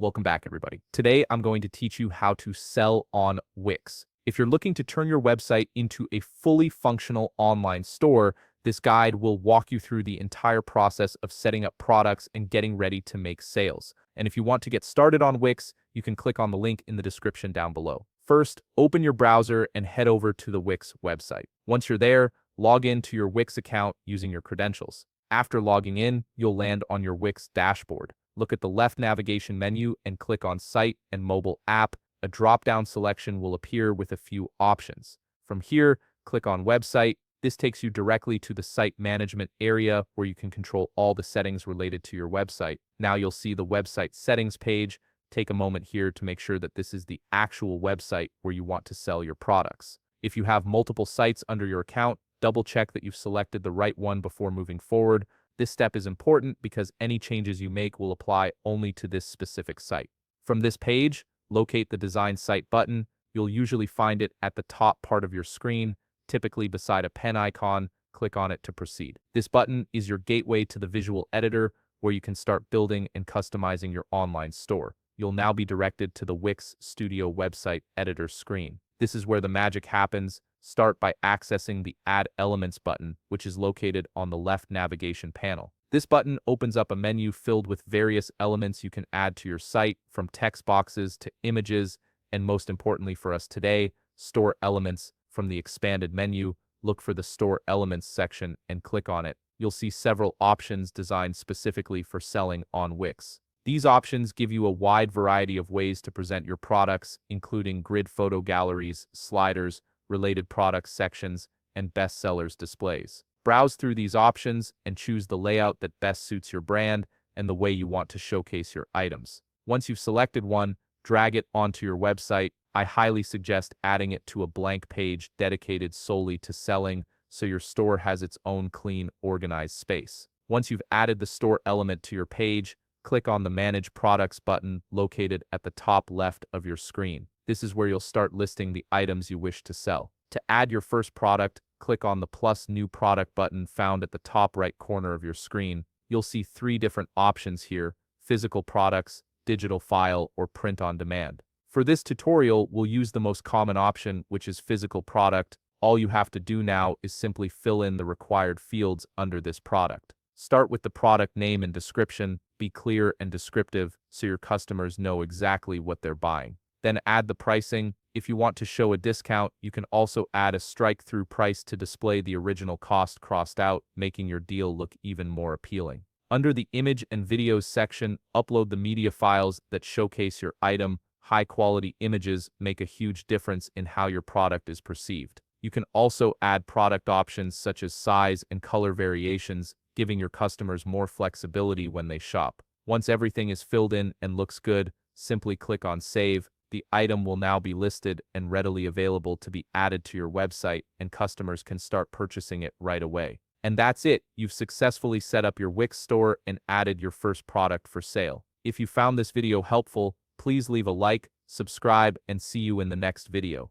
Welcome back, everybody. Today, I'm going to teach you how to sell on Wix. If you're looking to turn your website into a fully functional online store, this guide will walk you through the entire process of setting up products and getting ready to make sales. And if you want to get started on Wix, you can click on the link in the description down below. First, open your browser and head over to the Wix website. Once you're there, log in to your Wix account using your credentials. After logging in, you'll land on your Wix dashboard. Look at the left navigation menu and click on Site and Mobile App. A drop-down selection will appear with a few options. From here, click on Website. This takes you directly to the site management area where you can control all the settings related to your website. Now you'll see the website settings page. Take a moment here to make sure that this is the actual website where you want to sell your products. If you have multiple sites under your account, double check that you've selected the right one before moving forward. This step is important because any changes you make will apply only to this specific site. From this page, locate the Design Site button. You'll usually find it at the top part of your screen, typically beside a pen icon. Click on it to proceed. This button is your gateway to the visual editor where you can start building and customizing your online store. You'll now be directed to the Wix Studio website editor screen. This is where the magic happens. Start by accessing the Add Elements button, which is located on the left navigation panel. This button opens up a menu filled with various elements you can add to your site, from text boxes to images, and most importantly for us today, store elements. From the expanded menu, look for the Store Elements section and click on it. You'll see several options designed specifically for selling on Wix. These options give you a wide variety of ways to present your products, including grid photo galleries, sliders, related products sections, and bestsellers displays. Browse through these options and choose the layout that best suits your brand and the way you want to showcase your items. Once you've selected one, drag it onto your website. I highly suggest adding it to a blank page dedicated solely to selling, so your store has its own clean, organized space. Once you've added the store element to your page, click on the Manage Products button located at the top left of your screen. This is where you'll start listing the items you wish to sell. To add your first product, click on the plus New Product button found at the top right corner of your screen. You'll see 3 different options here: physical products, digital file, or print on demand. For this tutorial, we'll use the most common option, which is physical product. All you have to do now is simply fill in the required fields under this product. Start with the product name and description. Be clear and descriptive so your customers know exactly what they're buying. Then add the pricing. If you want to show a discount, you can also add a strike-through price to display the original cost crossed out, making your deal look even more appealing. Under the Image and Videos section, upload the media files that showcase your item. High-quality images make a huge difference in how your product is perceived. You can also add product options such as size and color variations, giving your customers more flexibility when they shop. Once everything is filled in and looks good, simply click on Save. The item will now be listed and readily available to be added to your website, and customers can start purchasing it right away. And that's it. You've successfully set up your Wix store and added your first product for sale. If you found this video helpful, please leave a like, subscribe, and see you in the next video.